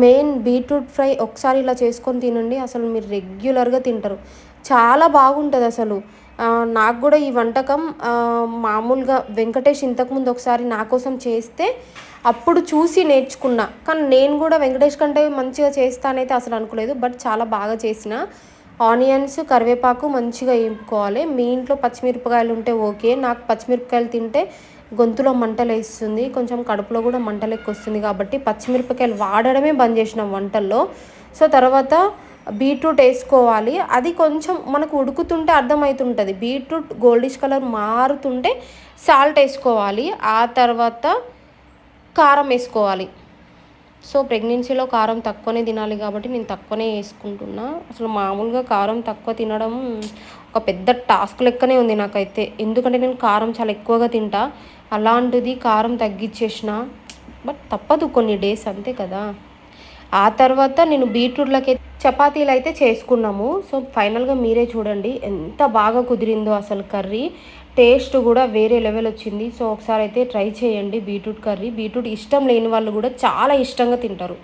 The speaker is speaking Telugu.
మెయిన్ బీట్రూట్ ఫ్రై ఒకసారి ఇలా చేసుకొని తినండి, అసలు మీరు రెగ్యులర్గా తింటారు. చాలా బాగుంటుంది అసలు. నాకు కూడా ఈ వంటకం మామూలుగా వెంకటేష్ ఇంతకుముందు ఒకసారి నా కోసం చేస్తే అప్పుడు చూసి నేర్చుకున్నా. కానీ నేను కూడా వెంకటేష్ కంటే మంచిగా చేస్తానైతే అసలు అనుకోలేదు. బట్ చాలా బాగా చేసిన. ఆనియన్స్, కరివేపాకు మంచిగా వేపుకోవాలి. మీ ఇంట్లో పచ్చిమిరపకాయలు ఉంటే ఓకే. నాకు పచ్చిమిరపకాయలు తింటే గొంతులో మంటలేస్తుంది, కొంచెం కడుపులో కూడా మంటలెక్కొస్తుంది. కాబట్టి పచ్చిమిరపకాయలు వాడడమే బంద్ చేసినాం వంటల్లో. సో తర్వాత బీట్రూట్ వేసుకోవాలి. అది కొంచెం మనకు ఉడుకుతుంటే అర్థమవుతుంటుంది. బీట్రూట్ గోల్డిష్ కలర్ మారుతుంటే సాల్ట్ వేసుకోవాలి. ఆ తర్వాత కారం వేసుకోవాలి. సో ప్రెగ్నెన్సీలో కారం తక్కువనే తినాలి కాబట్టి నేను తక్కువనే వేసుకుంటున్నా. అసలు మామూలుగా కారం తక్కువ తినడం ఒక పెద్ద టాస్క్ లెక్కనే ఉంది నాకైతే. ఎందుకంటే నేను కారం చాలా ఎక్కువగా తింటా. అలాంటిది కారం తగ్గించేసిన. బట్ తప్పదు, కొన్ని డేస్ అంతే కదా. ఆ తర్వాత నేను బీట్రూట్లకి చపాతీలు అయితే చేసుకున్నాము. సో ఫైనల్గా మీరే చూడండి ఎంత బాగా కుదిరిందో అసలు కర్రీ. టేస్ట్ కూడా వేరే లెవెల్ వచ్చింది. సో ఒకసారి అయితే ట్రై చేయండి బీట్రూట్ కర్రీ. బీట్రూట్ ఇష్టం లేని వాళ్ళు కూడా చాలా ఇష్టంగా తింటారు.